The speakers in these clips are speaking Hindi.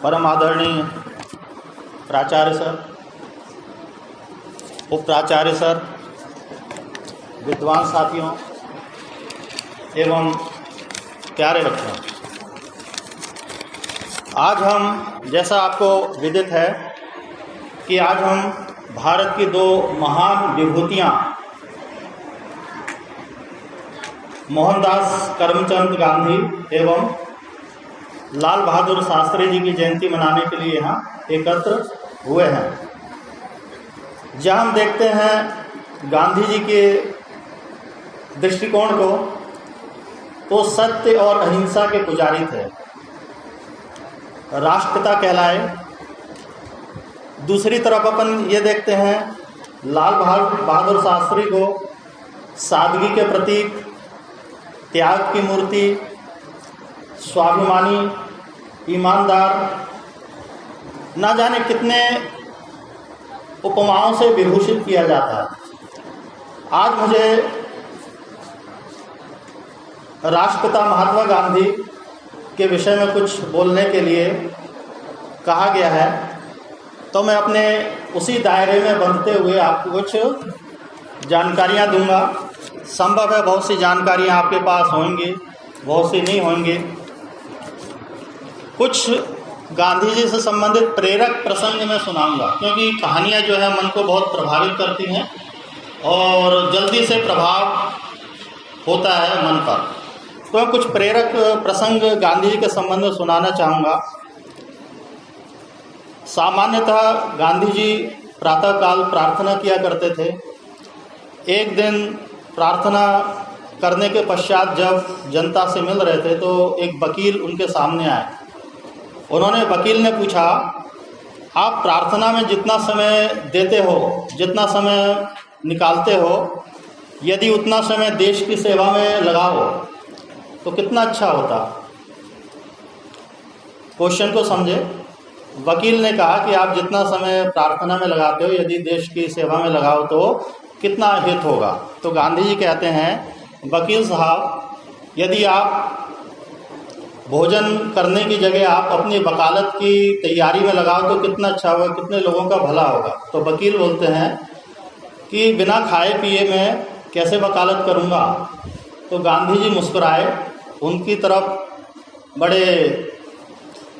परम आदरणीय प्राचार्य सर, उप प्राचार्य सर, विद्वान साथियों एवं प्यारे बच्चों, आज हम, जैसा आपको विदित है कि आज हम भारत की दो महान विभूतियाँ मोहनदास करमचंद गांधी एवं लाल बहादुर शास्त्री जी की जयंती मनाने के लिए यहाँ एकत्र हुए हैं। जहाँ हम देखते हैं गांधी जी के दृष्टिकोण को, तो सत्य और अहिंसा के पुजारी थे, राष्ट्रपिता कहलाए। दूसरी तरफ अपन ये देखते हैं लाल बहादुर शास्त्री को सादगी के प्रतीक, त्याग की मूर्ति, स्वाभिमानी, ईमानदार, ना जाने कितने उपमाओं से विभूषित किया जाता है। आज मुझे राष्ट्रपिता महात्मा गांधी के विषय में कुछ बोलने के लिए कहा गया है, तो मैं अपने उसी दायरे में बंधते हुए आपको कुछ जानकारियां दूंगा। संभव है बहुत सी जानकारियां आपके पास होंगी, बहुत सी नहीं होंगी। कुछ गांधी जी से संबंधित प्रेरक प्रसंग मैं सुनाऊंगा, क्योंकि कहानियां जो है मन को बहुत प्रभावित करती हैं और जल्दी से प्रभाव होता है मन पर। तो मैं कुछ प्रेरक प्रसंग गांधी जी के संबंध में सुनाना चाहूँगा। सामान्यतः गांधी जी प्रातःकाल प्रार्थना किया करते थे। एक दिन प्रार्थना करने के पश्चात जब जनता से मिल रहे थे तो एक वकील उनके सामने आए। उन्होंने, वकील ने पूछा, आप प्रार्थना में जितना समय देते हो, जितना समय निकालते हो, यदि उतना समय देश की सेवा में लगाओ तो कितना अच्छा होता। क्वेश्चन को समझे। वकील ने कहा कि आप जितना समय प्रार्थना में लगाते हो, यदि देश की सेवा में लगाओ तो कितना हित होगा। तो गांधी जी कहते हैं, वकील साहब, यदि आप भोजन करने की जगह आप अपनी वकालत की तैयारी में लगाओ तो कितना अच्छा होगा, कितने लोगों का भला होगा। तो वकील बोलते हैं कि बिना खाए पिए मैं कैसे वकालत करूँगा। तो गांधी जी मुस्कुराए, उनकी तरफ बड़े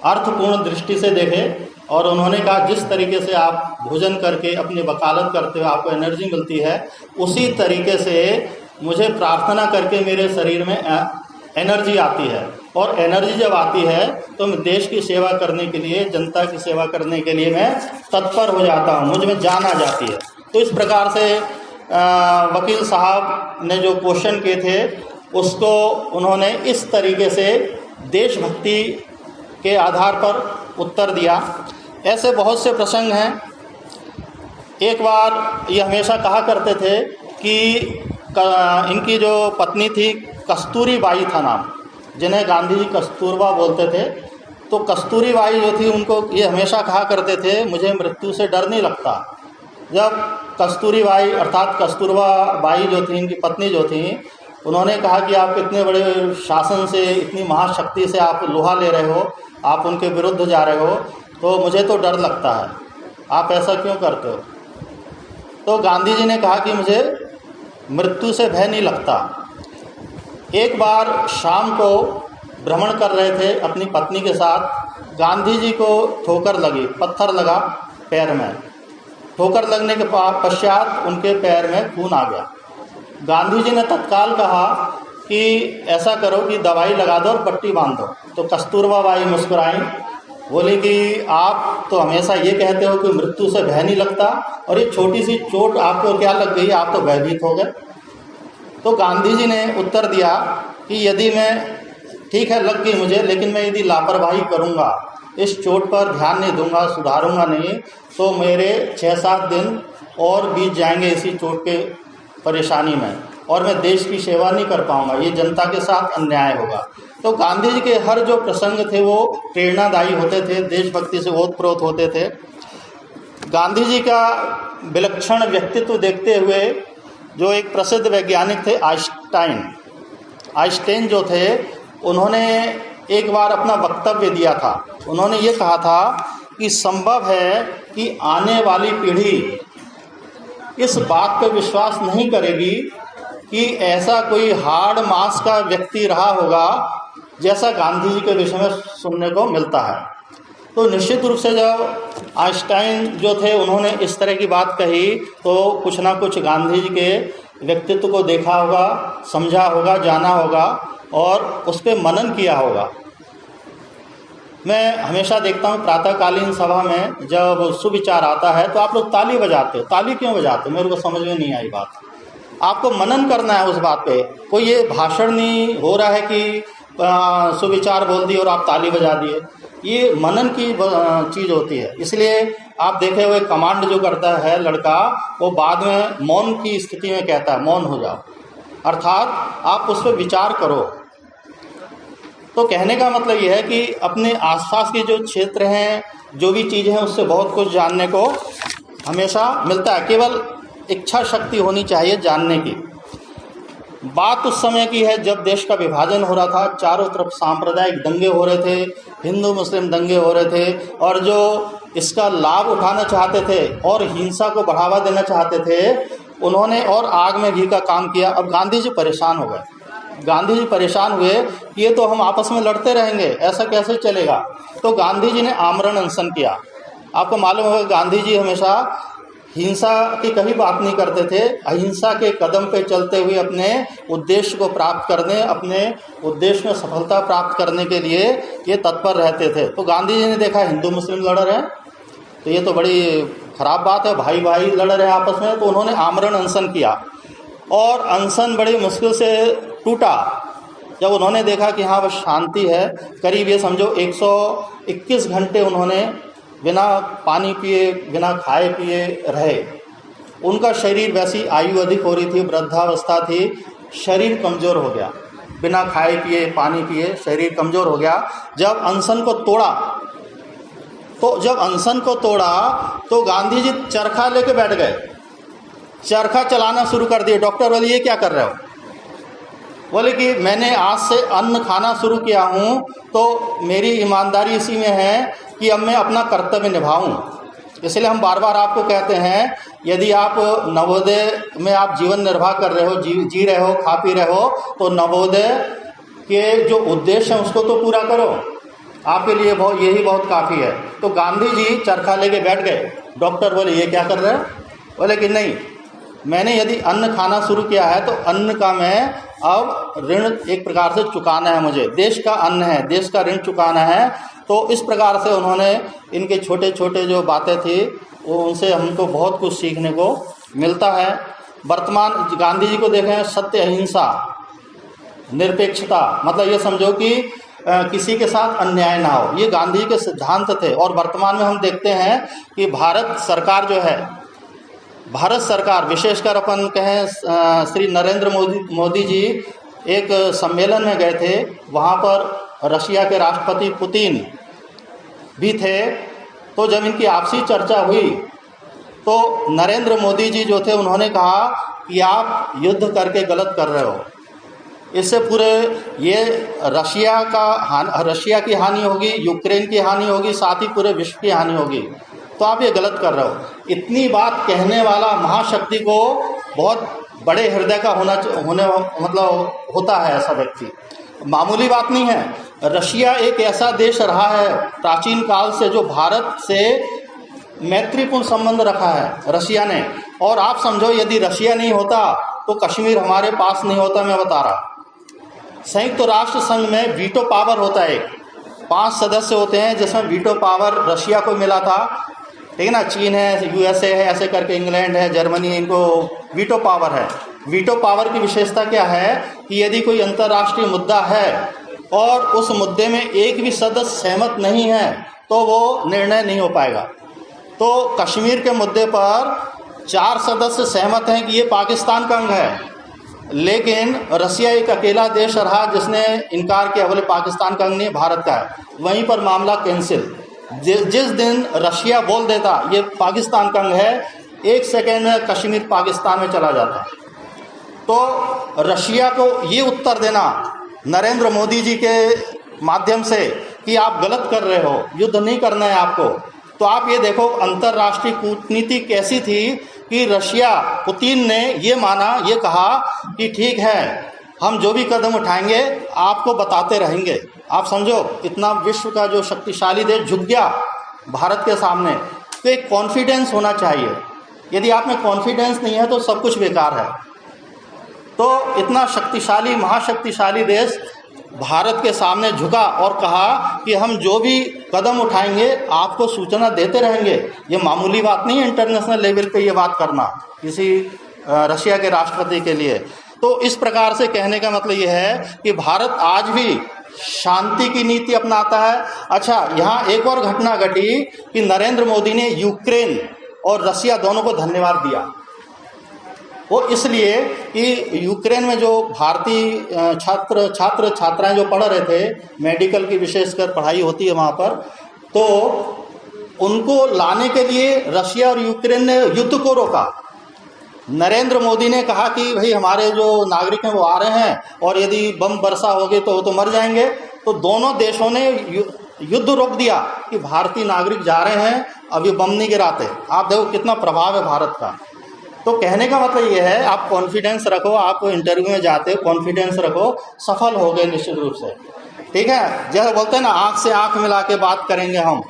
अर्थपूर्ण दृष्टि से देखे और उन्होंने कहा, जिस तरीके से आप भोजन करके अपनी वकालत करते हो, आपको एनर्जी मिलती है, उसी तरीके से मुझे प्रार्थना करके मेरे शरीर में एनर्जी आती है। और एनर्जी जब आती है तो मैं देश की सेवा करने के लिए, जनता की सेवा करने के लिए मैं तत्पर हो जाता हूँ, मुझ में जान आ जाती है। तो इस प्रकार से वकील साहब ने जो क्वेश्चन किए थे उसको उन्होंने इस तरीके से देशभक्ति के आधार पर उत्तर दिया। ऐसे बहुत से प्रसंग हैं। एक बार ये हमेशा कहा करते थे कि इनकी जो पत्नी थी, कस्तूरी बाई था नाम, जिन्हें गांधी जी कस्तूरबा बोलते थे। तो कस्तूरी बाई जो थी, उनको ये हमेशा कहा करते थे, मुझे मृत्यु से डर नहीं लगता। जब कस्तूरी बाई अर्थात कस्तूरबा बाई जो थी, इनकी पत्नी जो थी, उन्होंने कहा कि आप इतने बड़े शासन से, इतनी महाशक्ति से आप लोहा ले रहे हो, आप उनके विरुद्ध जा रहे हो, तो मुझे तो डर लगता है, आप ऐसा क्यों करते हो। तो गांधी जी ने कहा कि मुझे मृत्यु से भय नहीं लगता। एक बार शाम को भ्रमण कर रहे थे अपनी पत्नी के साथ, गांधी जी को ठोकर लगी, पत्थर लगा पैर में। ठोकर लगने के पश्चात उनके पैर में खून आ गया। गांधी जी ने तत्काल कहा कि ऐसा करो कि दवाई लगा दो और पट्टी बांध दो। तो कस्तूरबा बाई मुस्कुराई, बोली कि आप तो हमेशा ये कहते हो कि मृत्यु से भय नहीं लगता, और ये छोटी सी चोट आपको क्या लग गई, आप तो भयभीत हो गए। तो गांधी जी ने उत्तर दिया कि यदि मैं, ठीक है लग गई मुझे, लेकिन मैं यदि लापरवाही करूँगा, इस चोट पर ध्यान नहीं दूंगा, सुधारूंगा नहीं, तो मेरे 6-7 दिन और बीत जाएंगे इसी चोट के परेशानी में, और मैं देश की सेवा नहीं कर पाऊंगा, ये जनता के साथ अन्याय होगा। तो गांधी जी के हर जो प्रसंग थे वो प्रेरणादायी होते थे, देशभक्ति से ओतप्रोत होते थे। गांधी जी का विलक्षण व्यक्तित्व देखते हुए जो एक प्रसिद्ध वैज्ञानिक थे आइंस्टाइन जो थे, उन्होंने एक बार अपना वक्तव्य दिया था। उन्होंने ये कहा था कि संभव है कि आने वाली पीढ़ी इस बात पर विश्वास नहीं करेगी कि ऐसा कोई हार्ड मास का व्यक्ति रहा होगा जैसा गांधी जी के विषय में सुनने को मिलता है। तो निश्चित रूप से जब आइंस्टाइन जो थे उन्होंने इस तरह की बात कही तो कुछ ना कुछ गांधी जी के व्यक्तित्व को देखा होगा, समझा होगा, जाना होगा और उस पर मनन किया होगा। मैं हमेशा देखता हूँ प्रातःकालीन सभा में जब सुविचार आता है तो आप लोग ताली बजाते हो। ताली क्यों बजाते हो? मेरे को समझ में नहीं आई बात। आपको मनन करना है उस बात पे। कोई ये भाषण नहीं हो रहा है कि सुविचार बोल दिए और आप ताली बजा दिए। ये मनन की चीज़ होती है। इसलिए आप देखे हुए कमांड जो करता है लड़का, वो बाद में मौन की स्थिति में कहता है मौन हो जाओ, अर्थात आप उस पर विचार करो। तो कहने का मतलब यह है कि अपने आसपास के जो क्षेत्र हैं, जो भी चीज़ें हैं, उससे बहुत कुछ जानने को हमेशा मिलता है। केवल इच्छा शक्ति होनी चाहिए जानने की। बात उस समय की है जब देश का विभाजन हो रहा था, चारों तरफ सांप्रदायिक दंगे हो रहे थे, हिंदू मुस्लिम दंगे हो रहे थे, और जो इसका लाभ उठाना चाहते थे और हिंसा को बढ़ावा देना चाहते थे, उन्होंने और आग में घी का काम किया। अब गांधी जी परेशान हो गए। गांधी जी परेशान हुए कि ये तो हम आपस में लड़ते रहेंगे, ऐसा कैसे चलेगा। तो गांधी जी ने आमरण अनशन किया। आपको मालूम होगा गांधी जी हमेशा हिंसा की कभी बात नहीं करते थे। अहिंसा के कदम पे चलते हुए अपने उद्देश्य को प्राप्त करने, अपने उद्देश्य में सफलता प्राप्त करने के लिए ये तत्पर रहते थे। तो गांधी जी ने देखा हिंदू मुस्लिम लड़ रहे हैं, तो ये तो बड़ी खराब बात है, भाई भाई लड़ रहे हैं आपस में। तो उन्होंने आमरण अनशन किया और अनशन बड़ी मुश्किल से टूटा। जब उन्होंने देखा कि हाँ बस शांति है, करीब ये समझो 121 घंटे उन्होंने बिना पानी पिए, बिना खाए पिए रहे। उनका शरीर, वैसी आयु अधिक हो रही थी, वृद्धावस्था थी, शरीर कमज़ोर हो गया। बिना खाए पिए, पानी पिए शरीर कमज़ोर हो गया। जब अनशन को तोड़ा तो गांधी जी चरखा लेके बैठ गए, चरखा चलाना शुरू कर दिए। डॉक्टर बोले ये क्या कर रहे हो? बोले कि मैंने आज से अन्न खाना शुरू किया हूँ, तो मेरी ईमानदारी इसी में है कि अब मैं अपना कर्तव्य निभाऊं। इसलिए हम बार बार आपको कहते हैं, यदि आप नवोदय में आप जीवन निर्वाह कर रहे हो, जी रहे हो, खा पी रहे हो, तो नवोदय के जो उद्देश्य हैं उसको तो पूरा करो। आपके लिए यही बहुत काफ़ी है। तो गांधी जी चरखा लेके बैठ गए। डॉक्टर बोले ये क्या कर रहे हो? बोले कि नहीं, मैंने यदि अन्न खाना शुरू किया है तो अन्न का मैं अब ऋण एक प्रकार से चुकाना है। मुझे देश का अन्न है, देश का ऋण चुकाना है। तो इस प्रकार से उन्होंने, इनके छोटे छोटे जो बातें थी वो, उनसे हमको बहुत कुछ सीखने को मिलता है। वर्तमान गांधी जी को देखें, सत्य, अहिंसा, निरपेक्षता, मतलब ये समझो कि किसी के साथ अन्याय ना हो, ये गांधी जी के सिद्धांत थे। और वर्तमान में हम देखते हैं कि भारत सरकार जो है, भारत सरकार विशेषकर अपन कहें श्री नरेंद्र मोदी जी एक सम्मेलन में गए थे। वहाँ पर रशिया के राष्ट्रपति पुतिन भी थे। तो जब इनकी आपसी चर्चा हुई तो नरेंद्र मोदी जी जो थे उन्होंने कहा कि आप युद्ध करके गलत कर रहे हो, इससे पूरे ये रशिया की हानि होगी, यूक्रेन की हानि होगी, साथ ही पूरे विश्व की हानि होगी, तो आप ये गलत कर रहे हो। इतनी बात कहने वाला महाशक्ति को बहुत बड़े हृदय का होता है ऐसा व्यक्ति, मामूली बात नहीं है। रशिया एक ऐसा देश रहा है प्राचीन काल से जो भारत से मैत्रीपूर्ण संबंध रखा है रशिया ने। और आप समझो यदि रशिया नहीं होता तो कश्मीर हमारे पास नहीं होता। मैं बता रहा, संयुक्त राष्ट्र संघ में वीटो पावर होता है, 5 सदस्य होते हैं जिसमें वीटो पावर रशिया को मिला था, ठीक है ना। चीन है, यूएसए है, ऐसे करके इंग्लैंड है, जर्मनी, इनको वीटो पावर है। वीटो पावर की विशेषता क्या है कि यदि कोई अंतर्राष्ट्रीय मुद्दा है और उस मुद्दे में एक भी सदस्य सहमत नहीं है तो वो निर्णय नहीं हो पाएगा। तो कश्मीर के मुद्दे पर 4 सदस्य सहमत हैं कि ये पाकिस्तान का अंग है, लेकिन रशिया एक अकेला देश रहा जिसने इनकार किया, बोले पाकिस्तान का अंग नहीं, भारत का है। वहीं पर मामला कैंसिल। जिस दिन रशिया बोल देता ये पाकिस्तान का अंग है, 1 सेकेंड में कश्मीर पाकिस्तान में चला जाता। तो रशिया को ये उत्तर देना नरेंद्र मोदी जी के माध्यम से कि आप गलत कर रहे हो, युद्ध नहीं करना है आपको। तो आप ये देखो अंतर्राष्ट्रीय कूटनीति कैसी थी कि रशिया पुतिन ने ये माना, ये कहा कि ठीक है हम जो भी कदम उठाएंगे आपको बताते रहेंगे। आप समझो इतना विश्व का जो शक्तिशाली देश झुक गया भारत के सामने। तो एक कॉन्फिडेंस होना चाहिए, यदि आप में कॉन्फिडेंस नहीं है तो सब कुछ बेकार है। तो इतना शक्तिशाली महाशक्तिशाली देश भारत के सामने झुका और कहा कि हम जो भी कदम उठाएंगे आपको सूचना देते रहेंगे। ये मामूली बात नहीं है इंटरनेशनल लेवल पे ये बात करना किसी रशिया के राष्ट्रपति के लिए। तो इस प्रकार से कहने का मतलब ये है कि भारत आज भी शांति की नीति अपनाता है। अच्छा, यहाँ एक और घटना घटी कि नरेंद्र मोदी ने यूक्रेन और रशिया दोनों को धन्यवाद दिया। वो इसलिए कि यूक्रेन में जो भारतीय छात्राएं जो पढ़ रहे थे, मेडिकल की विशेषकर पढ़ाई होती है वहाँ पर, तो उनको लाने के लिए रशिया और यूक्रेन ने युद्ध को रोका। नरेंद्र मोदी ने कहा कि भाई हमारे जो नागरिक हैं वो आ रहे हैं और यदि बम वर्षा होगी तो वो तो मर जाएंगे। तो दोनों देशों ने युद्ध रोक दिया कि भारतीय नागरिक जा रहे हैं, अब ये बम नहीं गिराते। आप देखो कितना प्रभाव है भारत का। तो कहने का मतलब ये है आप कॉन्फिडेंस रखो, आप इंटरव्यू में जाते हो कॉन्फिडेंस रखो, सफल हो गए निश्चित रूप से। ठीक है, जैसे बोलते हैं ना आँख से आँख मिला के बात करेंगे हम,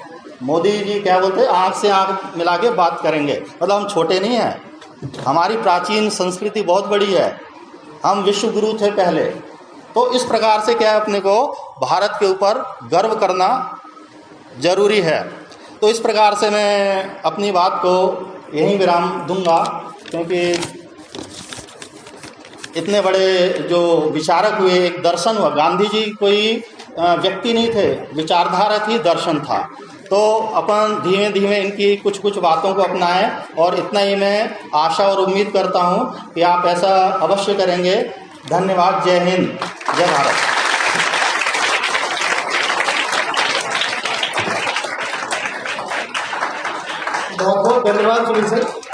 मोदी जी क्या बोलते हैं, आँख से आँख मिला के बात करेंगे। मतलब हम छोटे नहीं हैं, हमारी प्राचीन संस्कृति बहुत बड़ी है, हम विश्व गुरु थे पहले। तो इस प्रकार से क्या है अपने को भारत के ऊपर गर्व करना जरूरी है। तो इस प्रकार से मैं अपनी बात को यहीं विराम दूंगा, क्योंकि इतने बड़े जो विचारक हुए, एक दर्शन हुआ। गांधी जी कोई व्यक्ति नहीं थे, विचारधारा थी, दर्शन था। तो अपन धीमे धीमे इनकी कुछ कुछ बातों को अपनाएं, और इतना ही मैं आशा और उम्मीद करता हूं कि आप ऐसा अवश्य करेंगे। धन्यवाद। जय हिंद, जय भारत। बहुत बहुत धन्यवाद सुनील सर।